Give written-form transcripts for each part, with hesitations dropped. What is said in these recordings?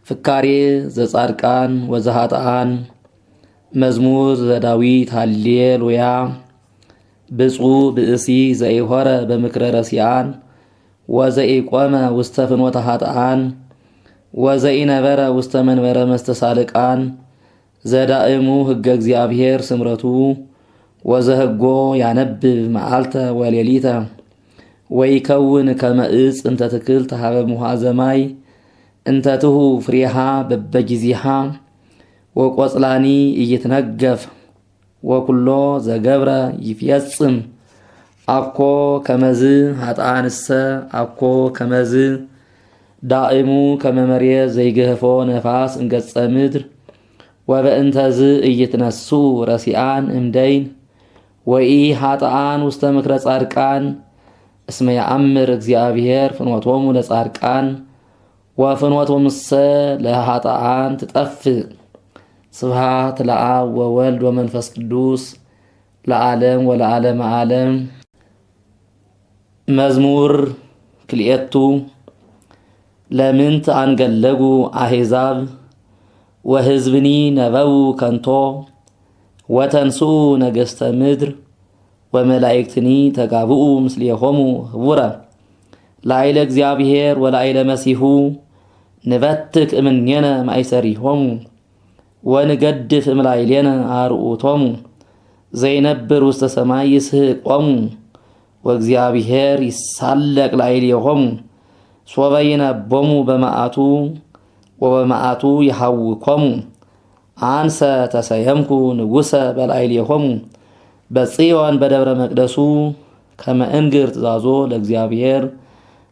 ፍካሬ ዘጻድቃን ወዘኃጥኣን መዝሙር ዘዳዊት ሃሌሉያ። ብፁዕ ብእሲ ዘኢሖረ በምክረ ረሲዓን ወዘኢቆመ ውስተ ፍኖተ ኃጥኣን ወዘኢነበረ ውስተ መንበረ መስተሳልቃን ዘዳእሙ ሕገ እግዚአብሔር ስምረቱ ወዘህጎ ያነብብ መዓልተ ወሌሊተ ወይከውን ከመ ዕፅ እንተ ትክል ተሃበ ሙሃ ዘማይ እንተ ትሁ ፍሬሃ በበጊዜሃ ወቆጽላኒ እይትነገፍ ወኩሎ ዘገብረ ይፍየጽም አኮ ከመዝ ኃጥኣንሰ አኮ ከመዝ ዳእሙ ከመ መሬት ዘይገህፎ ነፋስ እንገጸ ምድር ወበእንተዝ እይትነሱ ረሲዓን እምደይን ወኢ ኃጥኣን ውስተ ምክረ ጻድቃን እስመ ያአምር እግዚአብሔር ፍኖቶሙ ለጻድቃን ወፍኖቶሙሰ ለኃጥኣን ትጠፍእ። ስብሐት ለአብ ወወልድ ወመንፈስ ቅዱስ ለዓለም ወለዓለመ ዓለም። መዝሙር ክልኤቱ ለምንት አንገለጉ አሕዛብ ወሕዝብኒ ነበቡ ከንቶ ወተንስኡ ነገሥተ ምድር ወመላእክትኒ ተጋብኡ ምስሌሆሙ ህቡረ ላዕለ እግዚአብሔር ወላዕለ መሲሑ ንበትክ እምኔነ ማእሰሪሆሙ ወንገድፍ እምላዕሌነ አርዑቶሙ ዘይነብር ውስተ ሰማይ ይስሕቆሙ ወእግዚአብሔር ይሳለቅ ላዕሌሆሙ ሶበ ይነቦሙ በመዓቱ ወበመዓቱ ይሐውኮሙ አንሰ ተሰየምኩ ንጉሰ በላዕሌሆሙ በጽዮን በደብረ መቅደሱ ከመ እንግር ትእዛዞ ለእግዚአብሔር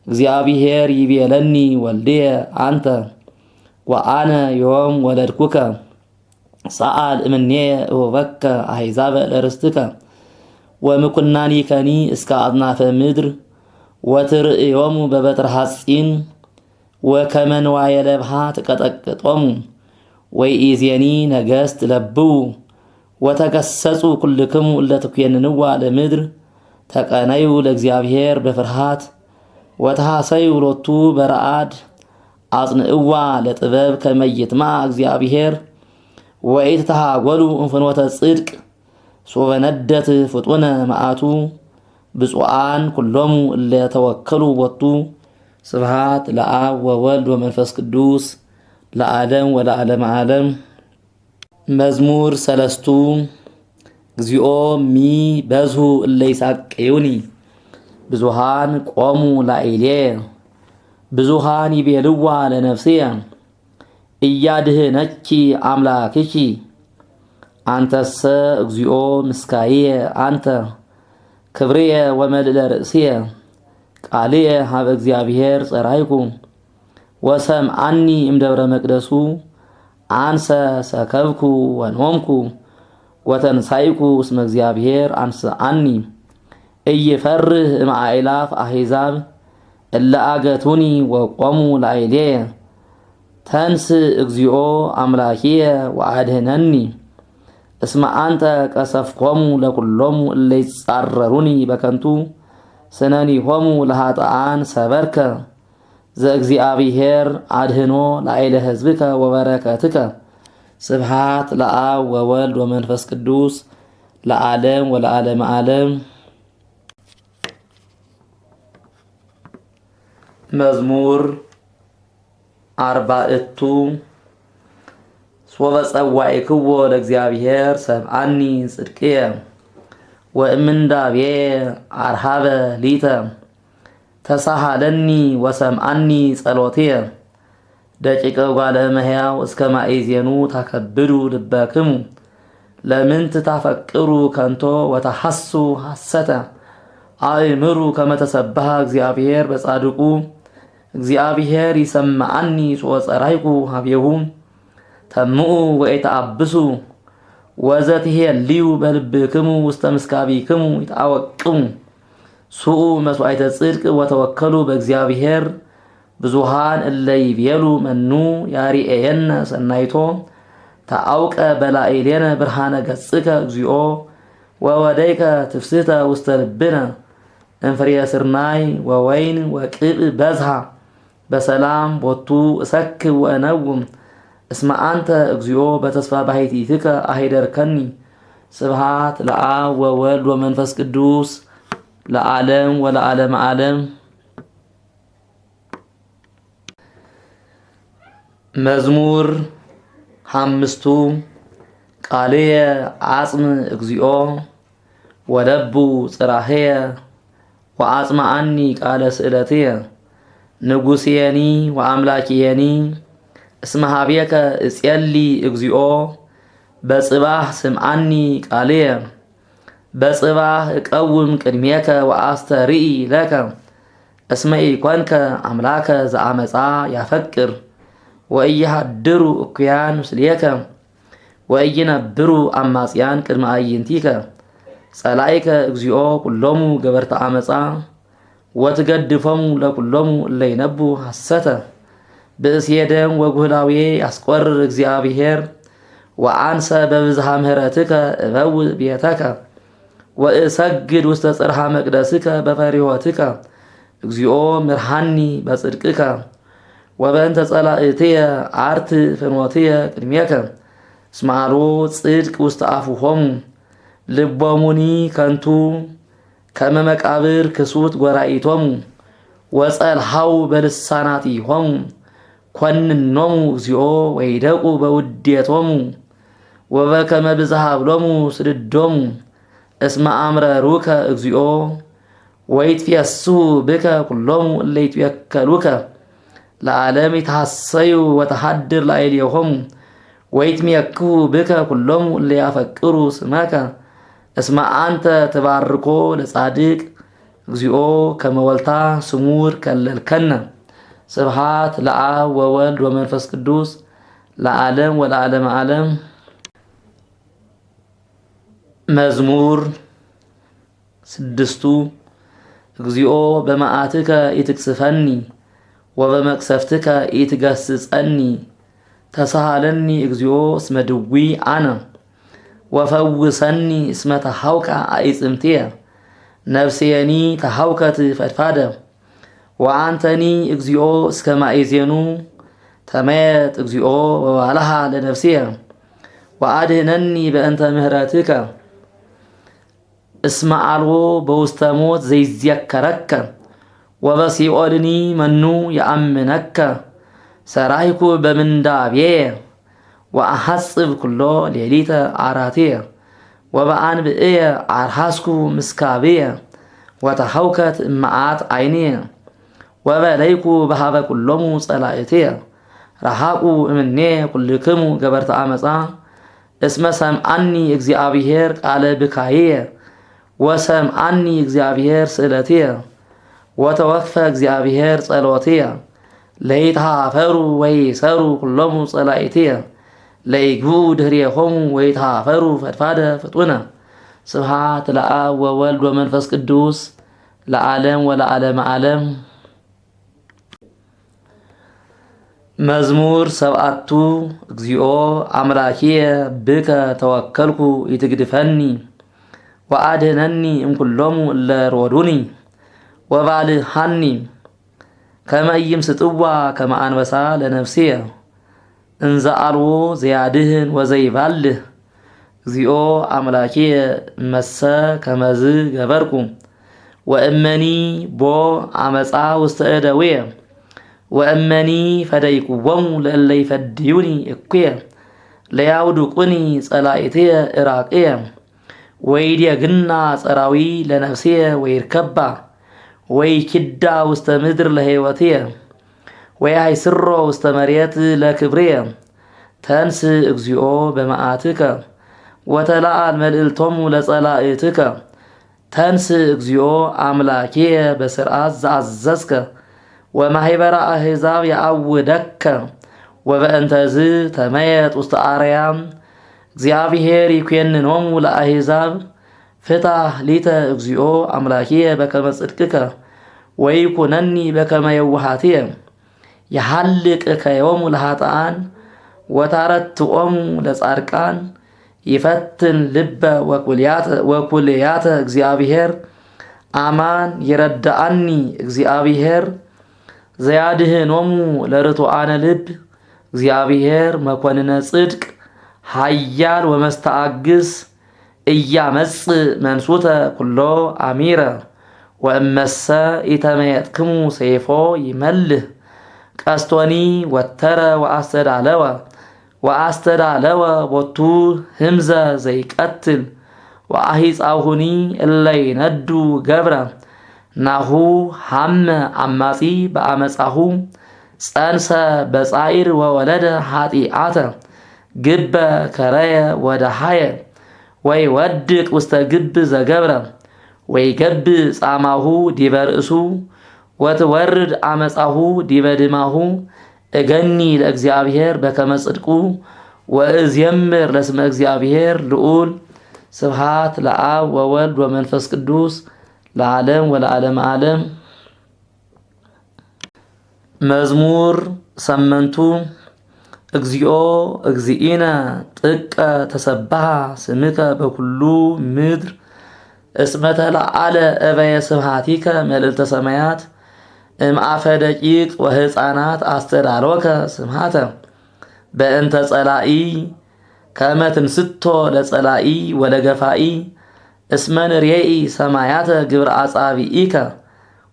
እግዚአብሔር ይቤለኒ ወልድየ አንተ ወአነ ዮም ወለድኩከ ሰአል እምኔየ እሁበከ አሕዛበ ለርስትከ ወምኩናኒከኒ እስከ አጽናፈ ምድር ወትርእዮሙ በበትረ ሐጺን ወከመ ንዋየ ለብሃ ትቀጠቅጦሙ ወኢዜኒ ነገሥት ለብዉ ወተገሰጹ ኩልክሙ እለ ትኰንንዋ ለምድር ተቀነዩ ለእግዚአብሔር በፍርሃት ወተሐሰዩ ሎቱ በረአድ አጽንዕዋ ለጥበብ ከመ ይጥምዓ እግዚአብሔር ወኢትተሃጐሉ እምፍኖተ ጽድቅ ሶበ ነደት ፍጡነ መዓቱ ብፁዓን ኩሎሙ እለ ተወከሉ ቦቱ። ስብሐት ለአብ ወወልድ ወመንፈስ ቅዱስ ለዓለም ወለዓለመ ዓለም። መዝሙር ሰለስቱ እግዚኦ ሚ በዝሁ እለ ይሳቅዩኒ ብዙሃን ቆሙ ላዕሌየ ብዙሃን ይቤልዋ ለነፍስየ እያድህነኪ አምላክኪ አንተሰ እግዚኦ ምስካየ አንተ ክብርየ ወመልዕለ ርእስየ ቃልየ ሀበ እግዚአብሔር ጸራይኩ ወሰምዓኒ እምደብረ መቅደሱ አንሰ ሰከብኩ ወኖምኩ ወተንሳይኩ እስመ እግዚአብሔር አንስአኒ ኢይፈርህ እምአእላፍ አሕዛብ እለ አገቱኒ ወቆሙ ላዕሌየ ተንሥእ እግዚኦ አምላኪየ ወአድኅነኒ እስመ አንተ ቀሰፍኮሙ ለኵሎሙ እለ ይጻረሩኒ በከንቱ ስነኒሆሙ ለኃጥኣን ሰበርከ ዘእግዚአብሔር አድኅኖ ላዕለ ሕዝብከ ወበረከትከ። ስብሐት ለአብ ወወልድ ወመንፈስ ቅዱስ ለዓለም ወለዓለመ ዓለም። መዝሙር አርባዕቱ ሶበ ጸዋዕክዎ ለእግዚአብሔር ሰምዓኒ ጽድቅየ ወእምንዳቤየ አርሃበ ሊተ ተሳሃለኒ ወሰምዓኒ ጸሎትየ ደቂቀ ጓለ እመሕያው እስከ ማእዜኑ ታከብዱ ልበክሙ ለምንት ታፈቅሩ ከንቶ ወተሐሱ ሐሰተ አእምሩ ከመ ተሰብሐ እግዚአብሔር በጻድቁ እግዚአብሔር ይሰምዓኒ ጾጸራይኩ ሀቤሁ ተምኡ ወኢተአብሱ ወዘትሄልዩ በልብክሙ ውስተ ምስካቢክሙ ይትአወቅሙ ሱኡ መስዋዕተ ጽድቅ ወተወከሉ በእግዚአብሔር ብዙሃን እለ ይቤሉ መኑ ያሪኤየነ ሰናይቶ ተአውቀ በላዕሌነ ብርሃነ ገጽከ እግዚኦ ወወደይከ ትፍስሕተ ውስተ ልብነ እንፍሬ ስርናይ ወወይን ወቅብ በዝሃ በሰላም ቦቱ እሰክብ ወእነውም እስመ አንተ እግዚኦ በተስፋ ባሕቲትከ አሂደርከኒ። ስብሐት ለአብ ወወልድ ወመንፈስ ቅዱስ ለዓለም ወለዓለመ ዓለም። መዝሙር ሓምስቱ ቃልየ ዓጽም እግዚኦ ወለቡ ጽራህየ ወአጽምዓኒ ቃለ ስእለትየ ንጉሥየኒ ወአምላኪየኒ እስመ ኀቤከ እጼሊ እግዚኦ በጽባህ ስምዓኒ ቃልየ በጽባህ እቀውም ቅድሜከ ወአስተርኢ ለከ እስመ ኢኮንከ አምላከ ዘአመፃ ያፈቅር ወኢይሃድሩ እኩያን ምስሌከ ወኢይነብሩ አማጽያን ቅድመ አዕይንቲከ ጸላኢከ እግዚኦ ኩሎሙ ገበርተ አመፃ ወትገድፎሙ ለኩሎሙ እለ ይነቡ ሐሰተ ብእስየ ደም ወጉህላዌ ያስቆርር እግዚአብሔር ወአንሰ በብዝሃ ምህረትከ እበውእ ቤተከ ወእሰግድ ውስተ ጽርሐ መቅደስከ በፈሪሆትከ እግዚኦ ምርሃኒ በጽድቅከ ወበእንተ ጸላእትየ አርት ፍኖትየ ቅድሜከ እስመ አልቦ ጽድቅ ውስተ አፉሆሙ ልቦሙኒ ከንቱ ከመ መቃብር ክሱት ጐራኢቶሙ ወጸልሃው በልሳናቲሆሙ ኰንኖሙ እግዚኦ ወይደቁ በውዴቶሙ ወበከመ ብዝሃ ብሎሙ ስድዶሙ እስመ አምረሩከ እግዚኦ ወይትፌስሑ ብከ ኩሎሙ እለ ይትወከሉከ ለዓለም ይትሐሰዩ ወተሃድር ላዕሌሆሙ ወይትሜክሁ ብከ ኩሎሙ እለ ያፈቅሩ ስመከ እስመ አንተ ተባርኮ ለጻድቅ እግዚኦ ከመ ወልታ ስሙር ከለልከነ። ስብሐት ለአብ ወወልድ ወመንፈስ ቅዱስ ለዓለም ወለዓለመ ዓለም። መዝሙር ስድስቱ እግዚኦ በመዓትከ ኢትቅስፈኒ ወበመቅሰፍትከ ኢትገስጸኒ ተሳሃለኒ እግዚኦ እስመ ድዊ አነ ወፈውሰኒ እስመ ተሃውከ አዕጽምትየ ነፍስየኒ ተሃውከት ፈድፋደ ወአንተኒ እግዚኦ እስከ ማእዜኑ ተመየጥ እግዚኦ ወባልሃ ለነፍስየ ወአድኅነኒ በእንተ ምህረትከ እስመ አልቦ በውስተ ሞት ዘይዜከረከ ወበሲኦልኒ መኑ የአምነከ ሰራይኩ በምንዳቤየ ወአሐጽብ ኩሎ ሌሊተ አራትየ ወበአንብዕየ አርሃስኩ ምስካብየ ወተሃውከት እመዓት ዓይንየ ወበለይኩ በሃበ ኩሎሙ ጸላእትየ ረሃቁ እምኔ ኩልክሙ ገበርተ አመፃ እስመ ሰምዓኒ እግዚአብሔር ቃለ ብካይየ ወሰምዓኒ እግዚአብሔር ስእለትየ ወተወክፈ እግዚአብሔር ጸሎትየ ለይትሃፈሩ ወይሰሩ ኩሎሙ ጸላእትየ ለይግቡ ድኅሬሆሙ ወይትሃፈሩ ፈድፋደ ፍጡነ። ስብሐት ለአብ ወወልድ ወመንፈስ ቅዱስ ለዓለም ወለዓለመ ዓለም። መዝሙር ሰብዓቱ እግዚኦ አምላኪየ ብከ ተወከልኩ ኢትግድፈኒ ወአድኅነኒ እምኩሎሙ እለ ሮዱኒ ወባልሐኒ ከመ ኢይምስጥዋ ከመ አንበሳ ለነፍስየ እንዘ አልቦ ዘያድኅን ወዘይባልህ እግዚኦ አምላኪየ እመሰ ከመዝ ገበርኩ ወእመኒ ቦ አመፃ ውስተ እደውየ ወእመኒ ፈደይኩዎሙ ለእለ ይፈድዩኒ እኩየ ለያውድቁኒ ጸላእትየ ዕራቅየ ወይዴግና ጸራዊ ለነፍስየ ወይርከባ ወይኪዳ ውስተ ምድር ለሕይወትየ ወያይስሮ ውስተ መሬት ለክብርየ ተንስ እግዚኦ በመዓትከ ወተለዓል መልዕልቶሙ ለጸላእትከ ተንስ እግዚኦ አምላኪየ በስርዓት ዘአዘዝከ ወማኅበረ አሕዛብ ያዕውደከ ወበእንተዝ ተመየጥ ውስተ አርያም እግዚአብሔር ይኰንኖሙ ለአሕዛብ ፍታሕ ሊተ እግዚኦ አምላኪየ በከመ ጽድቅከ ወይኩነኒ በከመ የውሃትየ የሐልቅከዮሙ ለኃጥኣን ወታረትዖሙ ለጻድቃን ይፈትን ልበ ወኩልያተ እግዚአብሔር አማን ይረዳአኒ እግዚአብሔር ዘያድህኖሙ ለርቱዓነ ልብ እግዚአብሔር መኮንነ ጽድቅ ኃያል ወመስተአግስ እያመጽ መንሱተ ኩሎ አሚረ ወእመሰ ኢተመየጥክሙ ሰይፎ ይመልህ ቀስቶኒ ወተረ ወአስተዳለወ ቦቱ ህምዘ ዘይቀትል ወአሂጻሁኒ እለይ ነዱ ገብረ ናሁ ሐመ አማጺ በአመጻሁ ጸንሰ በጻይር ወወለደ ኃጢአተ ግበ ከረየ ወደሃየ ወይ ወድቅ ውስተ ግብ ዘገብረ ወይ ገብ ጻማሁ ዲበ ርእሱ ወትወርድ አመጻሁ ዲበ ድማሁ እገኒ ለእግዚአብሔር በከመ ጽድቁ ወእዝየምር ለስመ እግዚአብሔር ልዑል ስብሃት ለአብ ወወልድ ወመንፈስ ቅዱስ ለዓለም ወለዓለም ዓለም። መዝሙር ሰመንቱ እግዚኦ እግዚእነ ጥቀ ተሰብሐ ስምከ በኩሉ ምድር እስመ ተለዓለ እበየ ስብሐቲከ መልዕልተ ሰማያት እምአፈ ደቂቅ ወሕፃናት አስተዳሎከ ስምሃተ በእንተ ጸላኢ ከመ ትንስቶ ለጸላኢ ወለገፋኢ እስመ ንርኤኢ ሰማያተ ግብረ አጻብኢከ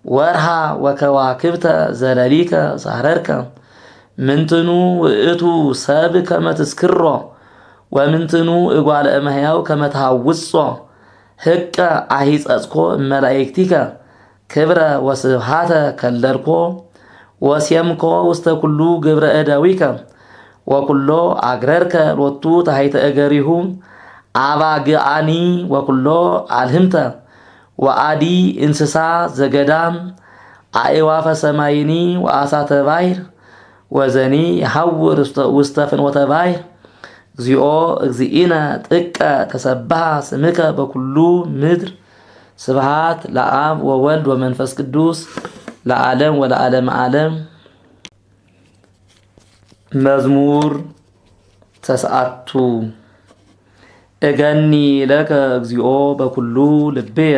ወርሃ ወከዋክብተ ዘለሊከ ሳረርከ ምንትኑ ውእቱ ሰብ ከመ ትስክሮ ወምንትኑ እጓለ እመሕያው ከመ ትሃውጾ ህቀ አሂጸጽኮ እመላእክቲከ ክብረ ወስብሃተ ከለልኮ ወሴምኮ ውስተ ኩሉ ግብረ እደዊከ ወኩሎ አግረርከ ሎቱ ታሕተ እገሪሁ አባግአኒ ወኩሎ አልህምተ ወአዲ እንስሳ ዘገዳም አእዋፈ ሰማይኒ ወአሳተ ባሕር ወዘኒ ይሐውር ውስተ ፍኖተ ባሕር እግዚኦ እግዚእነ ጥቀ ተሰብሐ ስምከ በኩሉ ምድር ስብሃት ለአብ ወወልድ ወመንፈስ ቅዱስ ለዓለም ወለዓለም ዓለም። መዝሙር ተስዓቱ እገኒ ለከ እግዚኦ በኩሉ ልብየ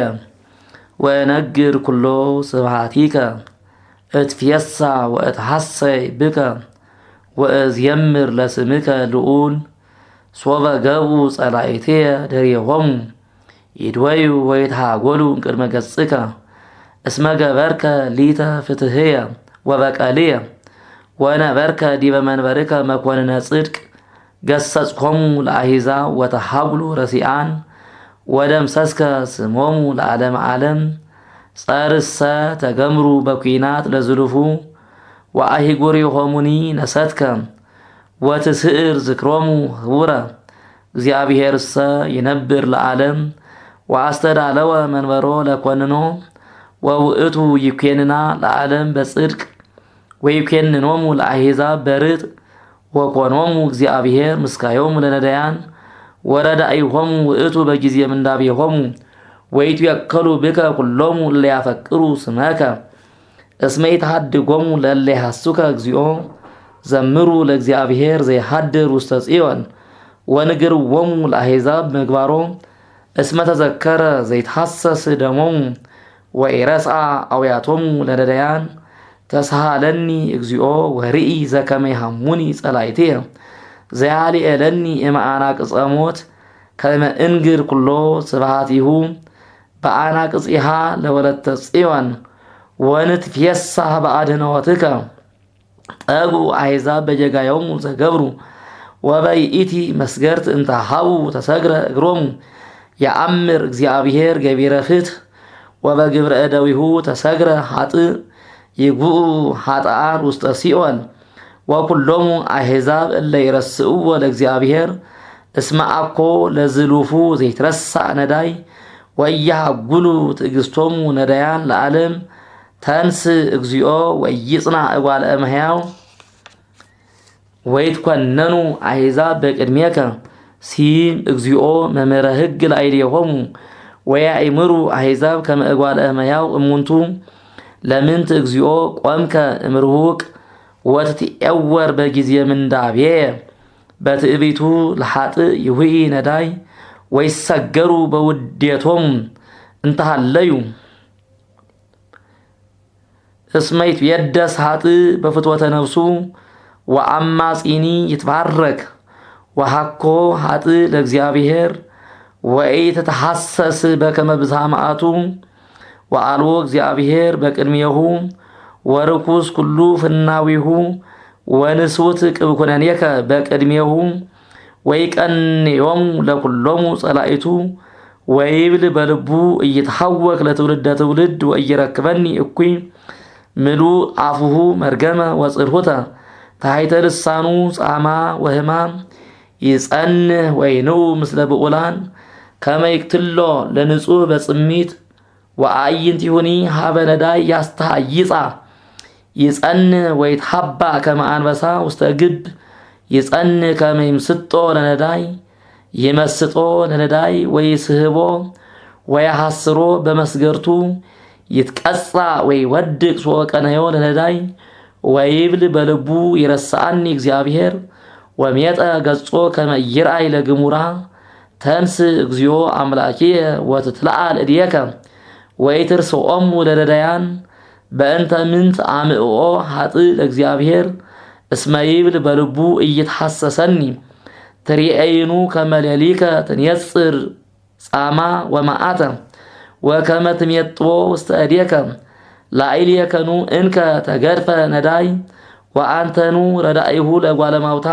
ወእነግር ኩሎ ስብሃቲከ እትፌሳ ወእትሐሰይ ብከ ወእዝየምር ለስምከ ልዑል ሶበ ገብኡ ጸላእትየ ደሪሆሙ ይድወዩ ወይትሃጐሉ እምቅድመ ገጽከ እስመ ገበርከ ሊተ ፍትሕየ ወበቀልየ ወነበርከ ዲበ መንበርከ መኮንነ ጽድቅ ገሰጽኮሙ ለአሕዛብ ወተሃጉሉ ረሲአን ወደምሰስከ ስሞሙ ለዓለመ ዓለም ጸርሰ ተገምሩ በኲናት ለዝሉፉ ወአህጉሪሆሙኒ ነሰትከ ወትስዕር ዝክሮሙ ህቡረ እግዚአብሔርሰ ይነብር ለዓለም ወአስተዳለወ መንበሮ ለኰንኖ ወውእቱ ይኰንና ለዓለም በጽድቅ ወይኰንኖሙ ለአሕዛብ በርጥ ወኮኖሙ እግዚአብሔር ምስካዮሙ ለነዳያን ወረዳኢሆሙ ውእቱ በጊዜ ምንዳቤሆሙ ወይትወከሉ ብከ ኩሎሙ እለ ያፈቅሩ ስመከ እስመ ይትሃድጎሙ ለእለ ይሐሱከ እግዚኦ ዘምሩ ለእግዚአብሔር ዘይሃድር ውስተ ጽዮን ወንግርዎሙ ለአሕዛብ ምግባሮ እስመ ተዘከረ ዘይትሐሰስ ደሞሙ ወኢረስዓ አውያቶሙ ለነዳያን ተሳሃለኒ እግዚኦ ወርኢ ዘከመ ይሃሙኒ ጸላእትየ ዘያልኤለኒ እምአናቅጸ ሞት ከመ እንግር ኩሎ ስብሃቲሁ በአናቅጽሃ ለወለተ ጽዮን ወንትፌሳህ በአድኅኖትከ ጠጉ አሕዛብ በጀጋዮሙ ዘገብሩ ወበይእቲ መስገርት እንተ ሀቡ ተሰግረ እግሮሙ የአምር እግዚአብሔር ገቢረ ፍትሕ ወበግብረ እደዊሁ ተሰግረ ኃጥእ ይጉኡ ኃጥኣን ውስተ ሲኦል ወኩሎሙ አሕዛብ እለ ይረስእዎ ለእግዚአብሔር እስመ አኮ ለዝሉፉ ዘይትረሳዕ ነዳይ ወያሃጉሉ ትዕግሥቶሙ ነዳያን ለዓለም ተንስ እግዚኦ ወይጽናዕ እጓለ እመሕያው ወይትኰነኑ አሕዛብ በቅድሜከ ሲም እግዚኦ መምህረ ሕግ ለአይዴሆሙ ወያእምሩ አሕዛብ ከመ እጓለ እመሕያው እሙንቱ ለምንት እግዚኦ ቆምከ እምርሁቅ ወትትዔወር በጊዜ ምንዳቤየ በትዕቢቱ ለኃጥእ ይሁኢ ነዳይ ወይሰገሩ በውዴቶሙ እንተሃለዩ እስመይት የደስ ሀጥ በፍትወተ ነፍሱ ወአማጺኒ ይትባረክ ወሐኮ ሀጥ ለእግዚአብሔር ወኢ ተተሐሰስ በከመ ብዝሃ መዓቱ ወአልቦ እግዚአብሔር በቅድሜሁ ወርኩስ ኩሉ ፍናዊሁ ወንስውት ቅብኩነኔከ በቅድሜሁ ወይቀንዮሙ ለኩሎሙ ጸላኢቱ ወይብል በልቡ እይትሐወክ ለትውልደ ትውልድ ወእይረክበኒ እኩይ ምሉ አፉሁ መርገመ ወጽርሁተ ታሕተ ልሳኑ ጻማ ወህማም ይጸንህ ወይንኡ ምስለ ብዑላን ከመ ይቅትሎ ለንጹሕ በጽሚት ወአዕይንቲሁኒ ሀበ ነዳይ ያስተሃይጻ ይጸንህ ወይትሐባ ከመ አንበሳ ውስተ ግብ ይጸንህ ከመ ይምስጦ ለነዳይ ይመስጦ ለነዳይ ወይስህቦ ወያሐስሮ በመስገርቱ ይትቀጻ ወይወድቅ ሶቀነዮ ለነዳይ ወይብል በልቡ ይረሳኒ እግዚአብሔር ወሜጠ ገጾ ከመ ይርአይ ለግሙራ ተንስ እግዚኦ አምላኪየ ወትትለዓል እዴከ ወይትርስኦሙ ለነዳያን በእንተ ምንት አምዕኦ ሀጥ ለእግዚአብሔር እስመ ይብል በልቡ እይትሐሰሰኒ ትሪአይኑ ከመ ሌሊከ ትንየጽር ጻማ ወመዓተ ወከመ ትሜጥዎ ውስተ እዴከ ላዕሌከኑ እንከ ተገድፈ ነዳይ ወአንተኑ ረዳኢሁ ለጓለማውታ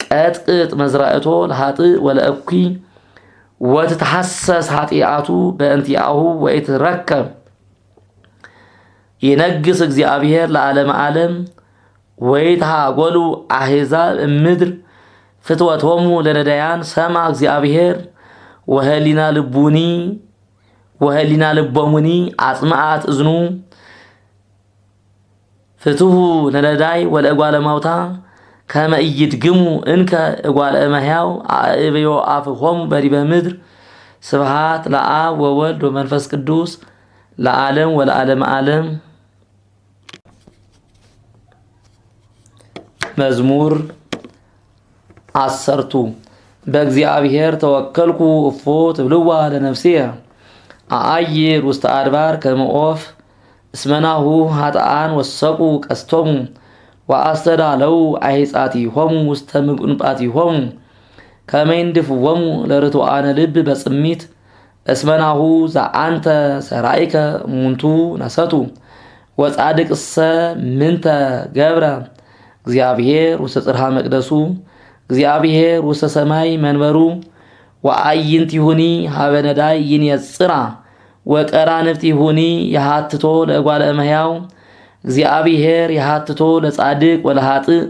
ቀጥቅጥ መዝራእቶ ለሀጥ ወለእኩይ ወትትሐሰስ ኃጢአቱ በእንቲአሁ ወይትረከብ ይነግስ እግዚአብሔር ለዓለመ ዓለም ወይትሃጎሉ አሕዛብ እምድር ፍትወቶሙ ለነዳያን ሰማ እግዚአብሔር ወህሊና ልቦሙኒ አጽምዓት እዝኑ ፍትሁ ለነዳይ ወለእጓለ ማውታ ከመ ኢይድግሙ እንከ እጓለ እመሕያው አእብዮ አፍሆሙ በዲበ ምድር ስብሐት ለአብ ወወልድ ወመንፈስ ቅዱስ ለዓለም ወለዓለመ ዓለም። መዝሙር 10 በእግዚአብሔር ተወከልኩ እፎ ትብልዋ ለነፍስየ አአይር ውስተ አድባር ከመ ዖፍ እስመናሁ ኃጥኣን ወሰቁ ቀስቶሙ ወአስተዳለው አሕፃቲሆሙ ውስተ ምቁንጳቲሆሙ ከመ ይንድፍዎሙ ለርቱዓነ ልብ በጽሚት እስመናሁ ዘአንተ ሰራኢከ እሙንቱ ነሰቱ ወጻድቅሰ ምንተ ገብረ እግዚአብሔር ውስተ ጽርሐ መቅደሱ እግዚአብሔር ውስተ ሰማይ መንበሩ ወአዕይንቲሁኒ ሀበ ነዳይ ይንየጽራ ወቀራንብቲሁኒ የሃትቶ ለእጓለ እመሕያው እግዚአብሔር የሃትቶ ለጻድቅ ወለሃጥእ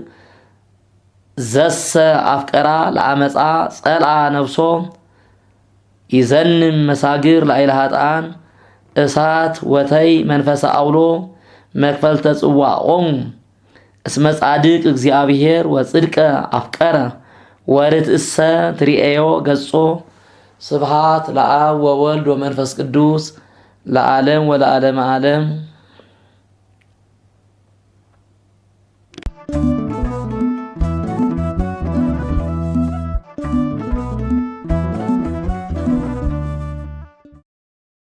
ዘሰ አፍቀራ ለአመፃ ጸልአ ነፍሶ ይዘንም መሳግር ላዕለ ኃጥኣን እሳት ወተይ መንፈሰ አውሎ መክፈልተ ጽዋዖሙ እስመ ጻድቅ እግዚአብሔር ወጽድቀ አፍቀረ ወርትእሰ ትሪኤዮ ገጾ ስብሐት ለአብ ወወልድ ወመንፈስ ቅዱስ ለዓለም ወለዓለመ ዓለም።